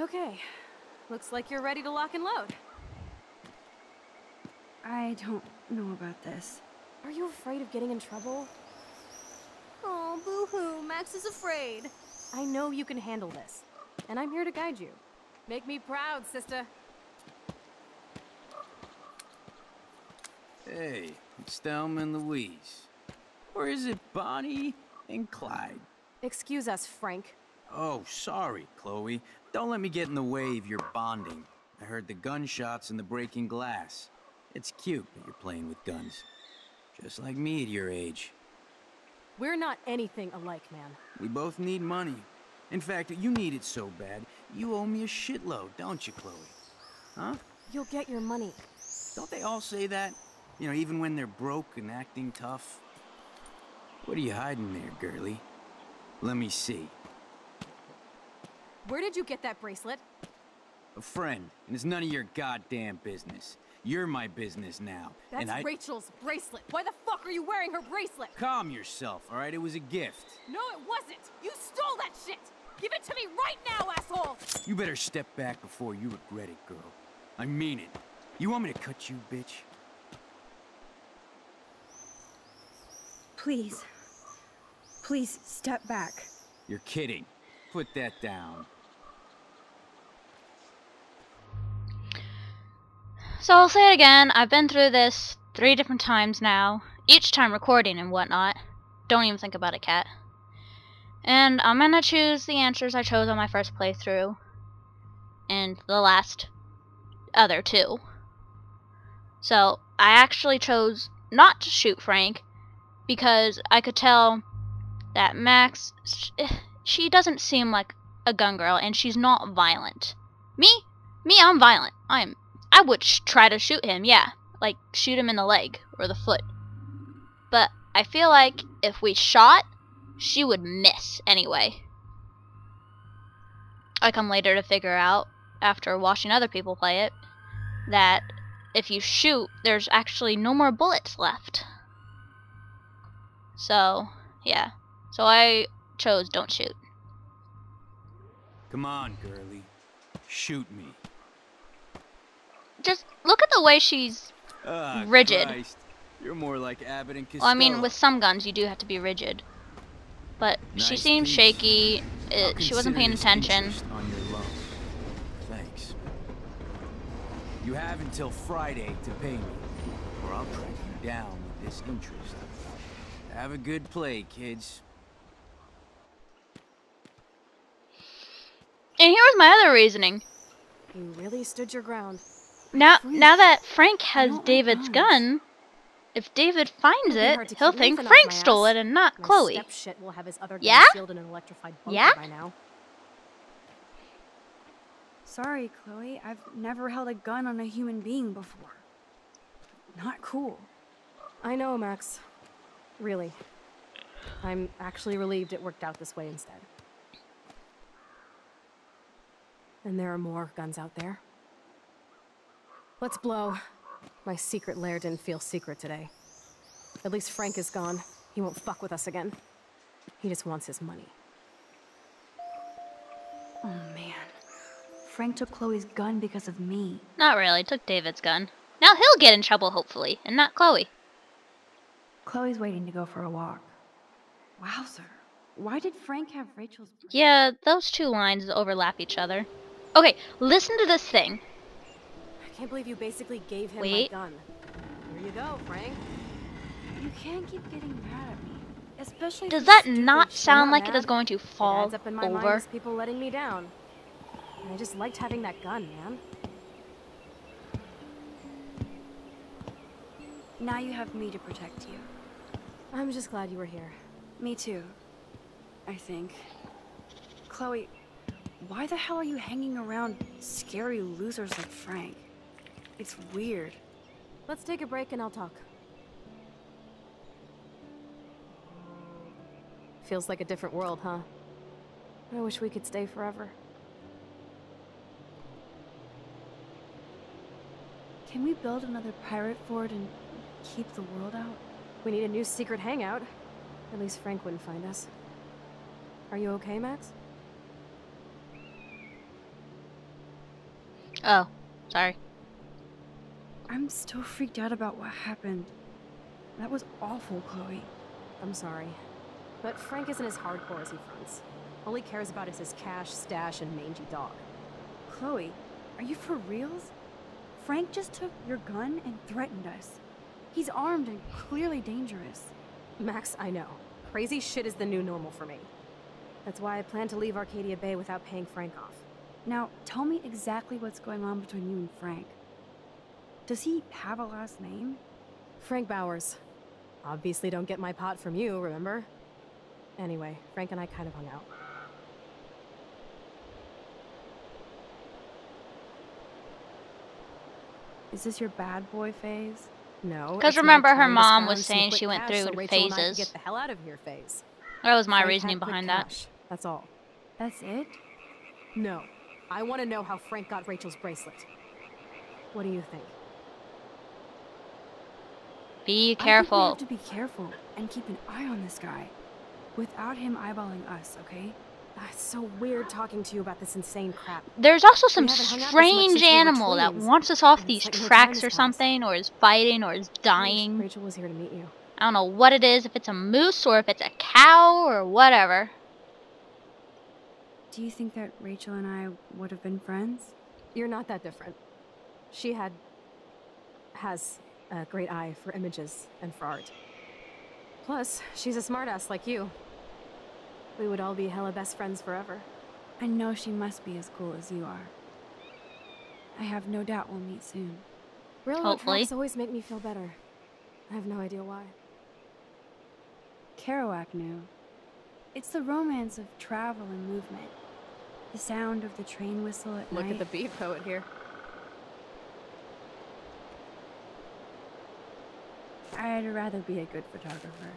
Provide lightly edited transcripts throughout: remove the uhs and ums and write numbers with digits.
Okay, looks like you're ready to lock and load. I don't know about this. Are you afraid of getting in trouble? Oh, boo-hoo, Max is afraid. I know you can handle this, and I'm here to guide you. Make me proud, sister. Hey, it's Thelma and Louise. Or is it Bonnie and Clyde? Excuse us, Frank. Oh, sorry, Chloe. Don't let me get in the way of your bonding. I heard the gunshots and the breaking glass. It's cute that you're playing with guns. Just like me at your age. We're not anything alike, man. We both need money. In fact, you need it so bad, you owe me a shitload, don't you, Chloe? Huh? You'll get your money. Don't they all say that? You know, even when they're broke and acting tough? What are you hiding there, girlie? Let me see. Where did you get that bracelet? A friend, and it's none of your goddamn business. You're my business now. That's Rachel's bracelet. Why the fuck are you wearing her bracelet? Calm yourself, all right? It was a gift. No, it wasn't. You stole that shit. Give it to me right now, asshole. You better step back before you regret it, girl. I mean it. You want me to cut you, bitch? Please. Please, step back. You're kidding. Put that down. So I'll say it again, I've been through this 3 different times now, each time recording and whatnot. Don't even think about it, Cat. And I'm gonna choose the answers I chose on my first playthrough, and the last other 2. So, I actually chose not to shoot Frank, because I could tell that Max, she doesn't seem like a gun girl, and she's not violent. Me, I'm violent. I would try to shoot him, yeah. Like, shoot him in the leg or the foot. But I feel like if we shot, she would miss anyway. I come later to figure out, after watching other people play it, that if you shoot, there's actually no more bullets left. So, yeah. So I chose don't shoot. Come on, girlie. Shoot me. Just look at the way she's rigid. Christ. You're more like Abbott and Costello. Well, I mean, with some guns, you do have to be rigid. But she seemed shaky. She wasn't paying attention. On your loan. Thanks. You have until Friday to pay me, or I'll track you down with this interest. Have a good play, kids. And here was my other reasoning. You really stood your ground. Now that Frank has David's gun, if David finds it, he'll think Frank stole it and not Chloe. Stepshit will have his other gun Yeah? sealed in an electrified bunker Yeah? by now. Sorry, Chloe. I've never held a gun on a human being before. Not cool. I know, Max. Really. I'm actually relieved it worked out this way instead. And there are more guns out there. Let's blow. My secret lair didn't feel secret today. At least Frank is gone. He won't fuck with us again. He just wants his money. Oh, man. Frank took Chloe's gun because of me. Not really, took David's gun. Now he'll get in trouble, hopefully, and not Chloe. Chloe's waiting to go for a walk. Wowzer. Why did Frank have Rachel's... Yeah, those 2 lines overlap each other. Okay, listen to this thing. I can't believe you basically gave him Wait. my gun. Here you go, Frank. You can't keep getting mad at me. Especially Does for that stupid not shit. sound Not like it mad. is going to It fall adds up in my mind over? as people letting me down. And I just liked having that gun, man. Now you have me to protect you. I'm just glad you were here. Me too. I think. Chloe, why the hell are you hanging around scary losers like Frank? It's weird. Let's take a break and I'll talk. Feels like a different world, huh? I wish we could stay forever. Can we build another pirate fort and keep the world out? We need a new secret hangout. At least Frank wouldn't find us. Are you okay, Max? Oh, sorry. I'm still freaked out about what happened. That was awful, Chloe. I'm sorry. But Frank isn't as hardcore as he fronts. All he cares about is his cash, stash, and mangy dog. Chloe, are you for reals? Frank just took your gun and threatened us. He's armed and clearly dangerous. Max, I know. Crazy shit is the new normal for me. That's why I plan to leave Arcadia Bay without paying Frank off. Now, tell me exactly what's going on between you and Frank. Does he have a last name? Frank Bowers. Obviously don't get my pot from you, remember? Anyway, Frank and I kind of hung out. Is this your bad boy phase? No. Because it's my remember her trying to mom scrounge was some saying quick she went cash through so Rachel and I could phases. get the hell out of here phase. That was my Frank reasoning had quick behind that. cash. That's all. That's it? No. I want to know how Frank got Rachel's bracelet. What do you think? Be I think we careful. have to be careful and keep an eye on this guy. Without him eyeballing us, okay? It's so weird talking to you about this insane crap. There's also some haven't hung out this much strange since we were animal that tweens, wants us off and these it's like no time tracks has or passed. something, or is fighting, or is I wish dying. Rachel was here to meet you. I don't know what it is, if it's a moose or if it's a cow or whatever. Do you think that Rachel and I would have been friends? You're not that different. She has a great eye for images and for art. Plus, she's a smartass like you. We would all be hella best friends forever. I know she must be as cool as you are. I have no doubt we'll meet soon. Railroad Hopefully. tracks always make me feel better. I have no idea why. Kerouac knew. It's the romance of travel and movement. The sound of the train whistle at Look night. at the beat poet here. I'd rather be a good photographer.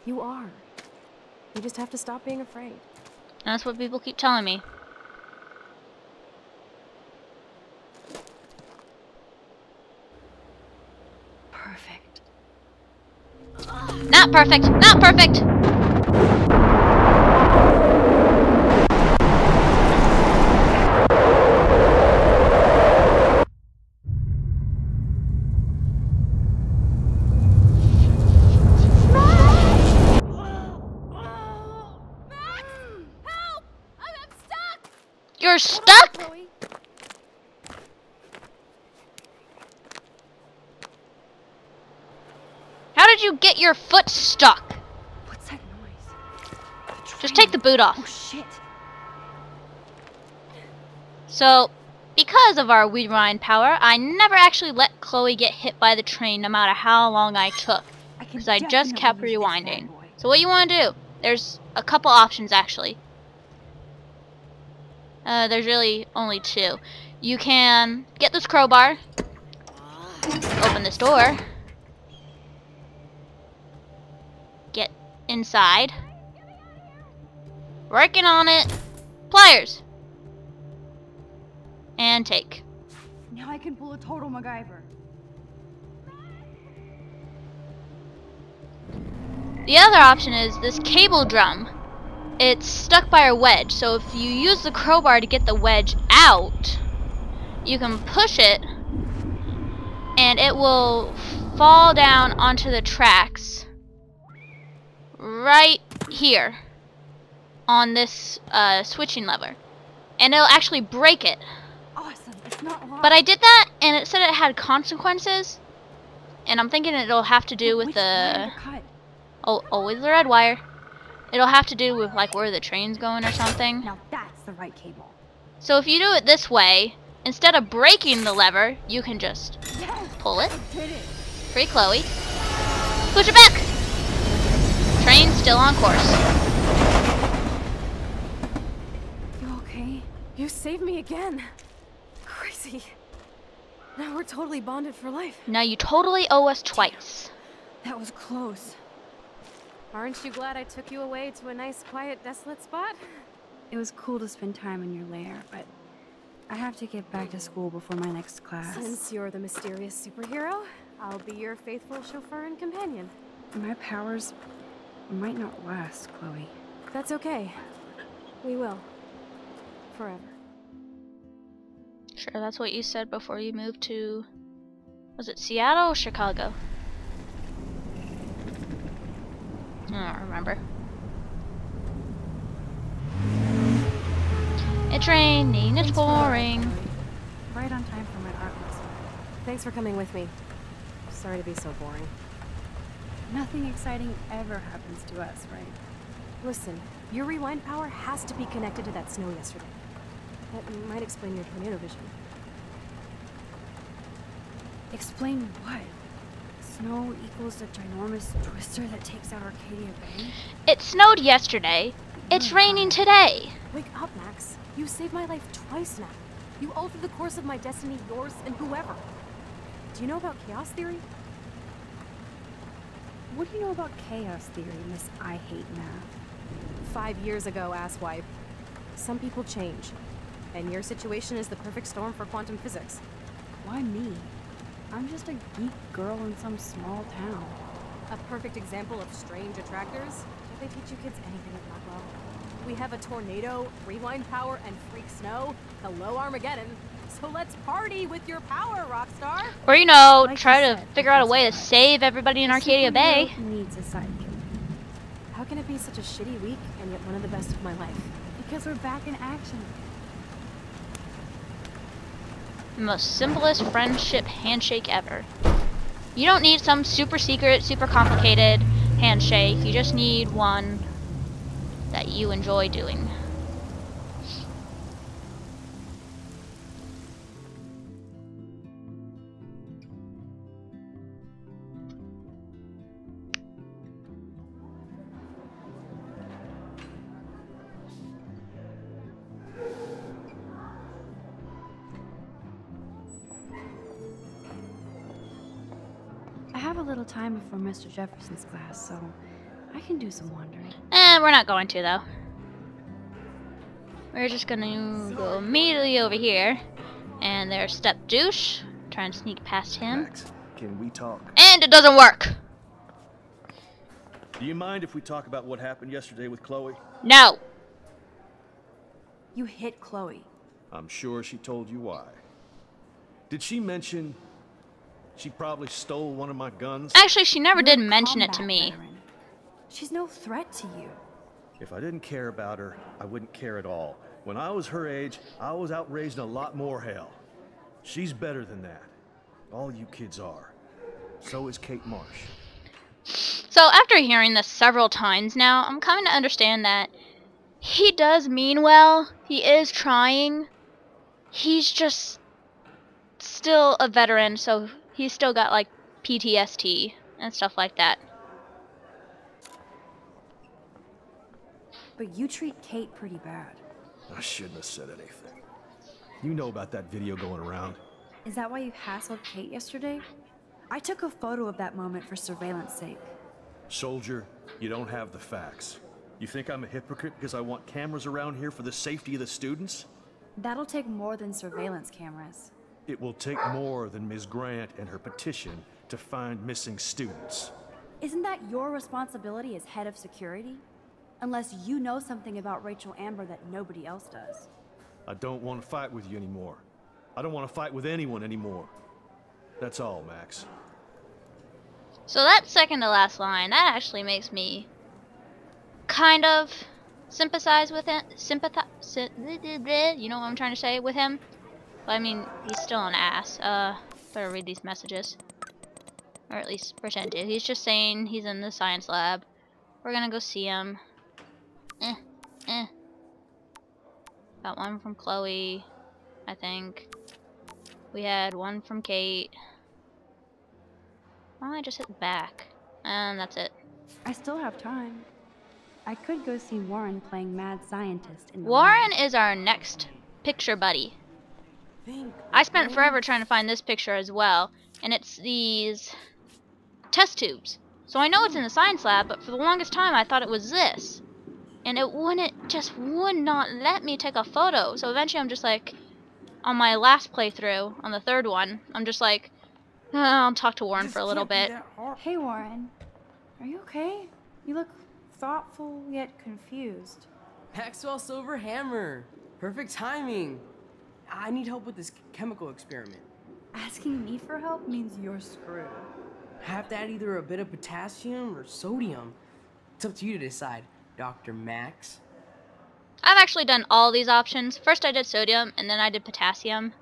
You are. You just have to stop being afraid. And that's what people keep telling me. Perfect. Not perfect! Not perfect! You're stuck? Chloe? How did you get your foot stuck? What's that noise? Just take the boot Oh off. shit. So, because of our rewind power, I never actually let Chloe get hit by the train no matter how long I took. Because I just kept rewinding. So what you want to do? There's a couple options actually. There's really only two. You can get this crowbar, open this door, get inside, working on it, pliers, and take. Now I can pull a total MacGyver. The other option is this cable drum. It's stuck by a wedge, so if you use the crowbar to get the wedge out, you can push it and it will fall down onto the tracks right here on this switching lever, and it'll actually break it. Awesome. It's not locked. But I did that and it said it had consequences, and I'm thinking it'll have to do with Which wire the to cut? always the red wire. It'll have to do with like where the train's going or something. Now that's the right cable. So if you do it this way, instead of breaking the lever, you can just Yes, pull it. did it. Free Chloe. Push it back! Train's still on course. You okay? You saved me again. Crazy. Now we're totally bonded for life. Now you totally owe us twice. That was close. Aren't you glad I took you away to a nice, quiet, desolate spot? It was cool to spend time in your lair, but I have to get back to school before my next class. Since you're the mysterious superhero, I'll be your faithful chauffeur and companion. My powers might not last, Chloe. That's okay. We will. Forever. Sure, that's what you said before you moved to... Was it Seattle or Chicago? I don't remember. It's raining, it's pouring. Right on time for my art lesson. Thanks for coming with me. Sorry to be so boring. Nothing exciting ever happens to us, right? Listen, your rewind power has to be connected to that snow yesterday. That might explain your tornado vision. Explain what? Snow equals a ginormous twister that takes out Arcadia Bay? It snowed yesterday. It's raining today. Wake up, Max. You saved my life twice now. You altered the course of my destiny, yours, and whoever. Do you know about chaos theory? What do you know about chaos theory, Miss I Hate Math? 5 years ago, asswipe. Some people change. And your situation is the perfect storm for quantum physics. Why me? I'm just a geek girl in some small town. A perfect example of strange attractors? Did they teach you kids anything at Blackwell? We have a tornado, rewind power, and freak snow. Hello, Armageddon. So let's party with your power, Rockstar! Or, you know, Like try you to said, figure out a that's way to right. save everybody in Arcadia Bay. Superhero needs a sidekick. How can it be such a shitty week and yet one of the best of my life? Because we're back in action. The most simplest friendship handshake ever. You don't need some super secret, super complicated handshake. You just need one that you enjoy doing. I have a little time before Mr. Jefferson's class, so I can do some wandering. We're not going to, though. We're just gonna go immediately over here. And there's Step Douche. Trying to sneak past him. Max, can we talk? And it doesn't work! Do you mind if we talk about what happened yesterday with Chloe? No! You hit Chloe. I'm sure she told you why. Did she mention she probably stole one of my guns? Actually, she never You're did a mention it to combat me. veteran. She's no threat to you. If I didn't care about her, I wouldn't care at all. When I was her age, I was out raising a lot more hell. She's better than that. All you kids are. So is Kate Marsh. So after hearing this several times now, I'm coming to understand that he does mean well. He is trying. He's just still a veteran, so he's still got like PTSD and stuff like that. But you treat Kate pretty bad. I shouldn't have said anything. You know about that video going around. Is that why you hassled Kate yesterday? I took a photo of that moment for surveillance sake. Soldier, you don't have the facts. You think I'm a hypocrite because I want cameras around here for the safety of the students? That'll take more than surveillance cameras. It will take more than Ms. Grant and her petition to find missing students. Isn't that your responsibility as head of security? Unless you know something about Rachel Amber that nobody else does. I don't want to fight with you anymore. I don't want to fight with anyone anymore. That's all, Max. So that second to last line, that actually makes me kind of sympathize with him. You know what I'm trying to say with him? But I mean, he's still an ass. Better read these messages. Or at least pretend to. He's just saying he's in the science lab. We're gonna go see him. Got one from Chloe, I think. We had one from Kate. Why don't I just hit back? And that's it. I still have time. I could go see Warren playing mad scientist in the Warren lab. is our next picture buddy. I spent forever trying to find this picture as well, and it's these test tubes. So I know it's in the science lab, but for the longest time I thought it was this. And it would not let me take a photo. So eventually I'm just like, on my last playthrough, on the third one, I'm just like, I'll talk to Warren for a little bit. Hey Warren, are you okay? You look thoughtful yet confused. Maxwell Silver Hammer. Perfect timing. I need help with this chemical experiment. Asking me for help means you're screwed. Have to add either a bit of potassium or sodium. It's up to you to decide, Dr. Max. I've actually done all these options. First I did sodium, and then I did potassium.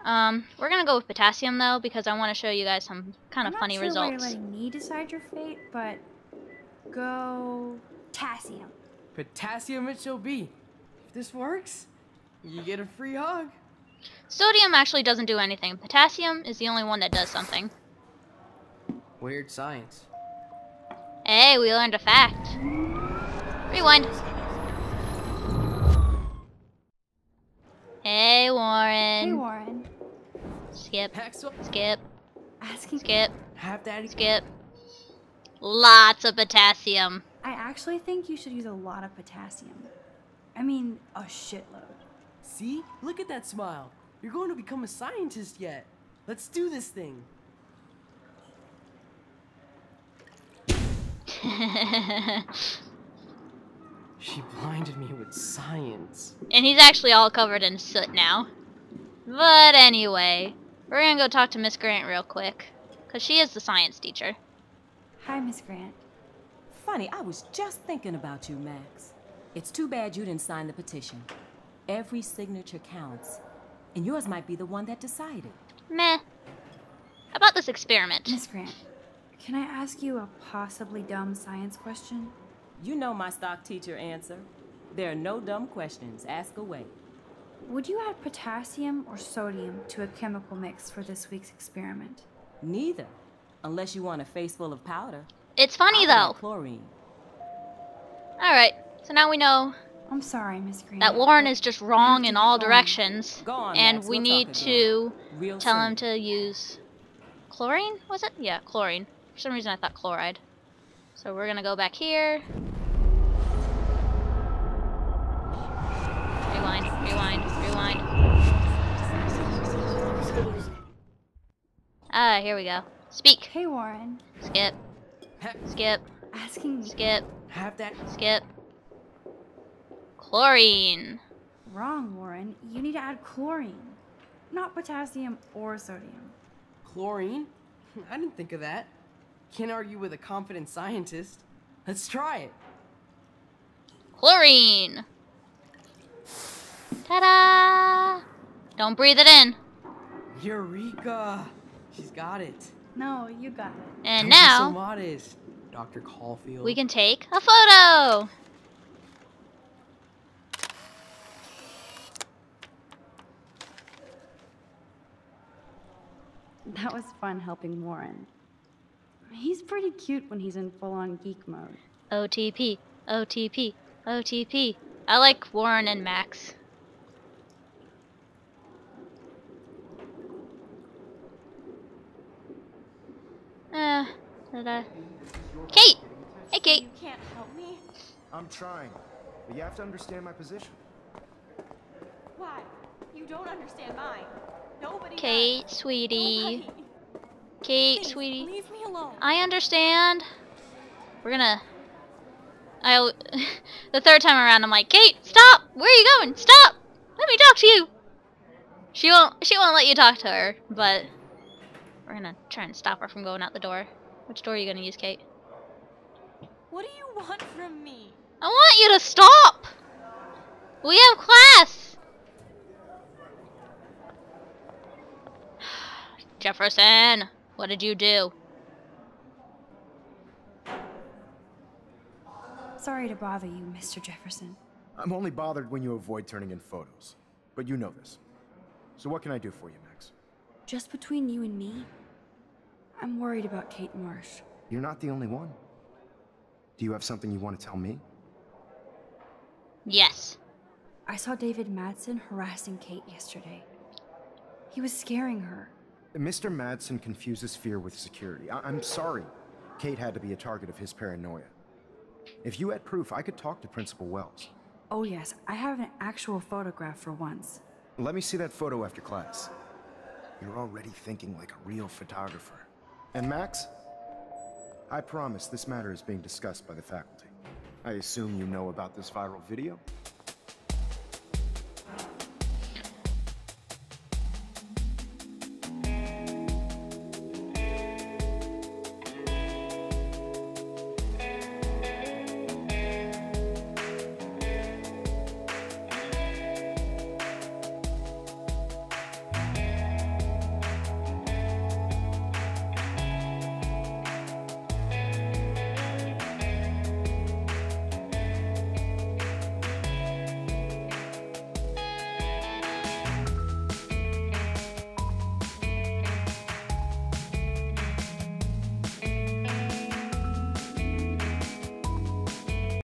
We're gonna go with potassium though, because I want to show you guys some kind of funny results. I'm not sure why you're letting me decide your fate, but go potassium. Potassium it shall be. If this works, you get a free hug. Sodium actually doesn't do anything. Potassium is the only one that does something. Weird science. Hey, we learned a fact. Rewind. Hey, Warren. Hey, Warren. Skip. Maxwell, Skip. Asking. Skip. have to add Skip. Lots of potassium. I actually think you should use a lot of potassium. I mean, a shitload. See? Look at that smile. You're going to become a scientist yet. Let's do this thing. She blinded me with science. And he's actually all covered in soot now. But anyway, we're gonna go talk to Miss Grant real quick, because she is the science teacher. Hi, Miss Grant. Funny, I was just thinking about you, Max. It's too bad you didn't sign the petition. Every signature counts, and yours might be the one that decided. Meh. How about this experiment? Miss Grant, can I ask you a possibly dumb science question? You know my stock teacher answer. There are no dumb questions. Ask away. Would you add potassium or sodium to a chemical mix for this week's experiment? Neither, unless you want a face full of powder. It's funny I'll though. add chlorine. Alright, so now we know I'm sorry, Miss Grant. that Warren is just wrong have in to all keep going. directions. Go on, And Max, we we'll need talk to Real tell soon. him to use chlorine, was it? Yeah, chlorine. For some reason I thought chloride. So we're gonna go back here. Rewind, rewind, rewind. Ah, here we go. Speak. Hey, Warren. Skip. Skip. Asking me. Skip. Have that. Skip. Chlorine. Wrong, Warren. You need to add chlorine, not potassium or sodium. Chlorine? I didn't think of that. Can't argue with a confident scientist. Let's try it. Chlorine. Ta-da! Don't breathe it in. Eureka! She's got it. No, you got it. And Thank you now so much, Dr. Caulfield. we can take a photo. That was fun helping Warren. He's pretty cute when he's in full-on geek mode. OTP, OTP, OTP. I like Warren and Max. Kate! Hey, Kate. You can't help me? I'm trying, but you have to understand my position. Why? You don't understand mine. Nobody Kate, does. sweetie. Nobody. Kate, Please, sweetie. leave me alone. I understand. We're gonna... The third time around, I'm like, Kate, stop! Where are you going? Stop! Let me talk to you! She won't let you talk to her, but... We're gonna try and stop her from going out the door. Which door are you gonna use, Kate? What do you want from me? I want you to stop! We have class! Jefferson, what did you do? Sorry to bother you, Mr. Jefferson. I'm only bothered when you avoid turning in photos. But you know this. So what can I do for you, Max? Just between you and me, I'm worried about Kate Marsh. You're not the only one. Do you have something you want to tell me? Yes. I saw David Madsen harassing Kate yesterday. He was scaring her. Mr. Madsen confuses fear with security. I'm sorry. Kate had to be a target of his paranoia. If you had proof, I could talk to Principal Wells. Oh yes, I have an actual photograph for once. Let me see that photo after class. You're already thinking like a real photographer. And Max, I promise this matter is being discussed by the faculty. I assume you know about this viral video?